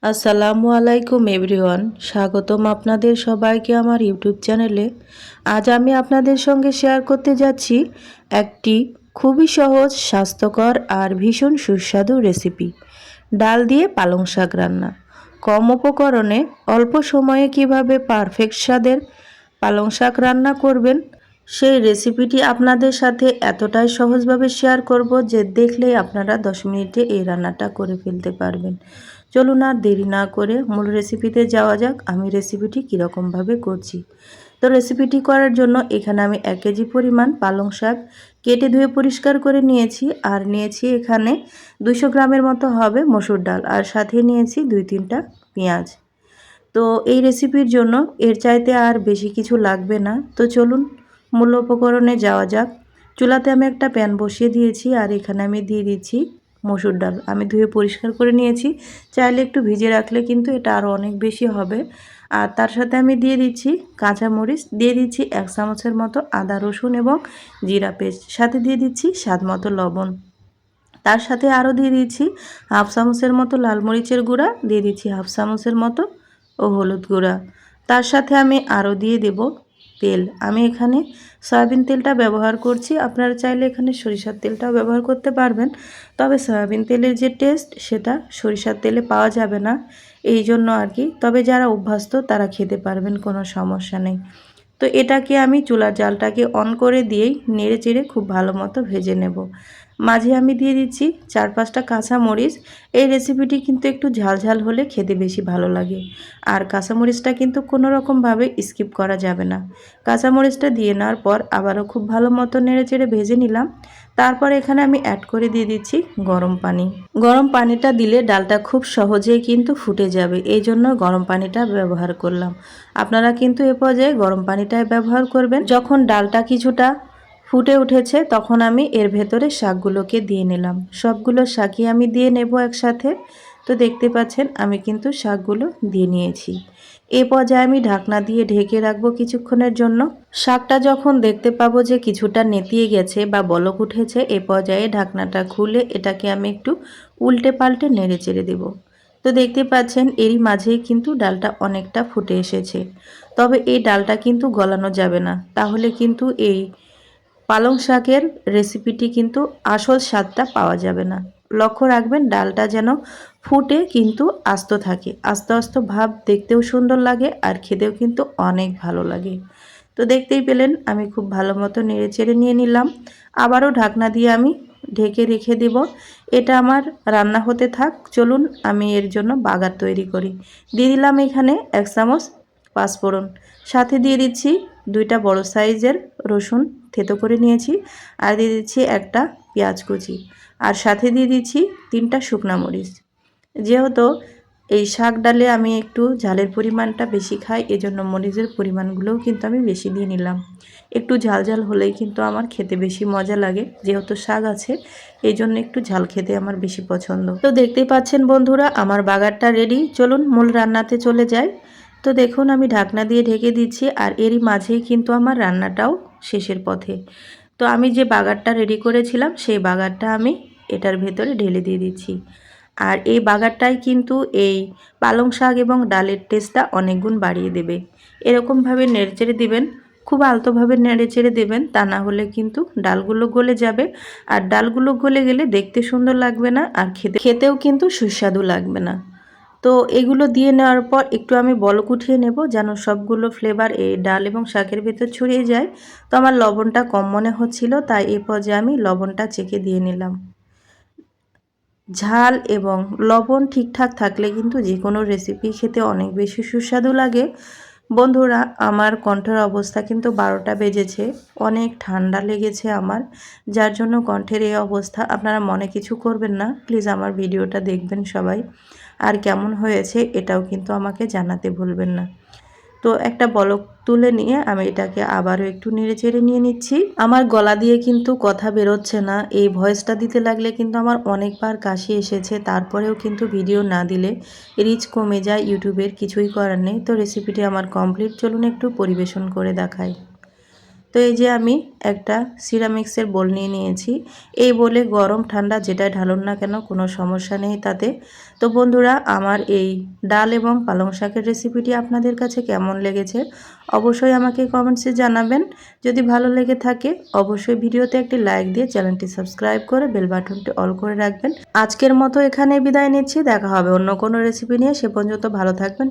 আসসালামু আলাইকুম এভরিওয়ান, স্বাগতম আপনাদের সবাইকে আমার ইউটিউব চ্যানেলে। আজ আমি আপনাদের সঙ্গে শেয়ার করতে যাচ্ছি একটি খুবই সহজ, স্বাস্থ্যকর আর ভীষণ সুস্বাদু রেসিপি, ডাল দিয়ে পালং শাক রান্না। কম উপকরণে অল্প সময়ে কিভাবে পারফেক্ট স্বাদের পালং শাক রান্না করবেন সেই রেসিপিটি আপনাদের সাথে এতটাই সহজভাবে শেয়ার করব যে দেখলেই আপনারা 10 মিনিটে এই রান্নাটা করে ফেলতে পারবেন। চলুন আর দেরি না করে মূল রেসিপিতে যাওয়া যাক। আমি রেসিপিটি কীরকমভাবে করছি। তো রেসিপিটি করার জন্য এখানে আমি 1 কেজি পরিমাণ পালং শাক কেটে ধুয়ে পরিষ্কার করে নিয়েছি, আর নিয়েছি এখানে 200 গ্রামের মতো হবে মসুর ডাল, আর সাথে নিয়েছি 2-3টা পেঁয়াজ। তো এই রেসিপির জন্য এর চাইতে আর বেশি কিছু লাগবে না। তো চলুন মূল উপকরণে যাওয়া যাক। চুলাতে আমি একটা প্যান বসিয়ে দিয়েছি, আর এখানে আমি দিয়ে দিচ্ছি মসুর ডাল। আমি ধুয়ে পরিষ্কার করে নিয়েছি, চাইলে একটু ভিজিয়ে রাখলে কিন্তু এটা আরও অনেক বেশি হবে। আর তার সাথে আমি দিয়ে দিচ্ছি কাঁচামরিচ, দিয়ে দিচ্ছি 1 চামচের মতো আদা রসুন এবং জিরা পেস্ট, সাথে দিয়ে দিচ্ছি স্বাদ মতো লবণ। তার সাথে আরও দিয়ে দিচ্ছি 1/2 চামচের মতো লাল মরিচের গুঁড়া, দিয়ে দিচ্ছি 1/2 চামচের মতো হলুদ গুঁড়া। তার সাথে আমি আরও দিয়ে দেব তেল। আমি এখানে সয়াবিন তেলটা ব্যবহার করছি, আপনারা চাইলে এখানে সরিষার তেলটাও ব্যবহার করতে পারবেন। তবে সয়াবিন তেলের যে টেস্ট সেটা সরিষার তেলে পাওয়া যাবে না, এই জন্য আর কি। তবে যারা অভ্যস্ত তারা খেতে পারবেন, কোনো সমস্যা নেই। তো এটাকে আমি চুলার জালটাকে অন করে দিয়েই নেড়ে চেড়ে খুব ভালো মতো ভেজে নেব। মাঝে আমি দিয়ে দিচ্ছি 4-5টা কাঁচামরিচ। এই রেসিপিটি কিন্তু একটু ঝালঝাল হলে খেতে বেশি ভালো লাগে, আর কাঁচামরিচটা কিন্তু কোনো রকমভাবে স্কিপ করা যাবে না। কাঁচামরিচটা দিয়ে নেওয়ার পর আবারও খুব ভালো মতো নেড়ে চেড়ে ভেজে নিলাম। তারপর এখানে আমি অ্যাড করে দিয়ে দিচ্ছি গরম পানি। গরম পানিটা দিলে ডালটা খুব সহজেই কিন্তু ফুটে যাবে, এই জন্য গরম পানিটা ব্যবহার করলাম। আপনারা কিন্তু এ পর্যায়ে গরম পানিটাই ব্যবহার করবেন। যখন ডালটা কিছুটা ফুটে উঠেছে তখন আমি এর ভেতরে শাকগুলোকে দিয়ে নিলাম। সবগুলো শাকই আমি দিয়ে নেব একসাথে। তো দেখতে পাচ্ছেন আমি কিন্তু শাকগুলো দিয়ে নিয়েছি। এ পর্যায়ে আমি ঢাকনা দিয়ে ঢেকে রাখবো কিছুক্ষণের জন্য। শাকটা যখন দেখতে পাবো যে কিছুটা নেতিয়ে গেছে বা বলক উঠেছে, এ পর্যায়ে ঢাকনাটা খুলে এটাকে আমি একটু উল্টে পাল্টে নেড়ে চেড়ে দেব। তো দেখতে পাচ্ছেন এরই মাঝেই কিন্তু ডালটা অনেকটা ফুটে এসেছে। তবে এই ডালটা কিন্তু গলানো যাবে না, তাহলে কিন্তু এই পালং শাকের রেসিপিটি কিন্তু আসল স্বাদটা পাওয়া যাবে না। লক্ষ্য রাখবেন ডালটা যেন ফুটে কিন্তু আস্ত থাকে, আস্তে আস্তে ভাব দেখতেও সুন্দর লাগে আর খেতেও কিন্তু অনেক ভালো লাগে। তো দেখতেই পেলেন আমি খুব ভালো মতো নেড়ে চেড়ে নিয়ে নিলাম। আবারও ঢাকনা দিয়ে আমি ঢেকে রেখে দেব। এটা আমার রান্না হতে থাক। চলুন আমি এর জন্য বাগার তৈরি করি। দিয়ে দিলাম এখানে 1 চামচ পাঁচফোড়ন, সাথে দিয়ে দিচ্ছি 2টা বড় সাইজের রসুন থেতো করে নিয়েছি, আর দিয়ে দিচ্ছি একটা পেঁয়াজ কুচি, আর সাথে দিয়ে দিচ্ছি 3টা শুকনো মরিচ। যেহেতু এই শাক ডালে আমি একটু ঝালের পরিমাণটা বেশি খাই, এজন্য মরিচের পরিমাণগুলোও কিন্তু আমি বেশি দিয়ে নিলাম। একটু ঝাল ঝাল হলেই কিন্তু আমার খেতে বেশি মজা লাগে, যেহেতু শাক আছে এই জন্য একটু ঝাল খেতে আমার বেশি পছন্দ। তো দেখতেই পাচ্ছেন বন্ধুরা আমার বাগারটা রেডি। চলুন মূল রান্নাতে চলে যাই। তো দেখুন আমি ঢাকনা দিয়ে ঢেকে দিচ্ছি, আর এরই মাঝেই কিন্তু আমার রান্নাটাও শেষের পথে। তো আমি যে বাগারটা রেডি করেছিলাম সেই বাগারটা আমি এটার ভেতরে ঢেলে দিয়ে দিচ্ছি। আর এই বাগারটাই কিন্তু এই পালং শাক এবং ডালের টেস্টটা অনেক গুণ বাড়িয়ে দেবে। এরকমভাবে নেড়েচেড়ে দিবেন, খুব আলতোভাবে নেড়েচেড়ে দেবেন, তা না হলে কিন্তু ডালগুলো গলে যাবে। আর ডালগুলো গলে গেলে দেখতে সুন্দর লাগবে না, আর খেতেও কিন্তু সুস্বাদু লাগবে না। তো এগুলো দিয়ে নেওয়ার পর একটু আমি বলক উঠিয়ে নেব, যেন সবগুলো ফ্লেভার এই ডাল এবং শাকের ভেতর ছড়িয়ে যায়। তো আমার লবণটা কম মনে হচ্ছিল, তাই এই পর্যায়ে আমি লবণটা চেখে দিয়ে নিলাম। ঝাল এবং লবণ ঠিকঠাক থাকলে কিন্তু যে কোনো রেসিপি খেতে অনেক বেশি সুস্বাদু লাগে। বন্ধুরা আমার কণ্ঠের অবস্থা কিন্তু 12টা বেজেছে, অনেক ঠান্ডা লেগেছে আমার, যার জন্য কণ্ঠের এই অবস্থা। আপনারা মনে কিছু করবেন না, প্লিজ আমার ভিডিওটা দেখবেন সবাই। আর কেমন হয়েছে এটাও কিন্তু আমাকে জানাতে ভুলবেন না। তো একটা বলক তুলে নিয়ে আমি এটাকে আবারও একটু নেড়েচেড়ে নিয়ে নিচ্ছি। আমার গলা দিয়ে কিন্তু কথা বেরোচ্ছে না, এই ভয়েসটা দিতে লাগলে কিন্তু আমার অনেকবার কাশি এসেছে, তারপরেও কিন্তু ভিডিও না দিলে রিচ কমে যায় ইউটিউবের, কিছুই করার নেই। তো রেসিপিটি আমার কমপ্লিট, চলুন একটু পরিবেশন করে দেখাই। তো এই যে আমি একটা সিরামিক্সের বোল নিয়ে নিয়েছি। এই বোলে গরম ঠান্ডা যেটাই ঢালুন না কেন কোনো সমস্যা নেই তাতে। তো বন্ধুরা, আমার এই ডাল এবং পালং শাকের রেসিপিটি আপনাদের কাছে কেমন লেগেছে অবশ্যই আমাকে কমেন্টসে জানাবেন। যদি ভালো লেগে থাকে অবশ্যই ভিডিওতে একটি লাইক দিয়ে চ্যানেলটি সাবস্ক্রাইব করে বেল বাটনটি অল করে রাখবেন। আজকের মতো এখানে বিদায় নিচ্ছি। দেখা হবে অন্য কোনো রেসিপি নিয়ে। সে পর্যন্ত ভালো থাকবেন।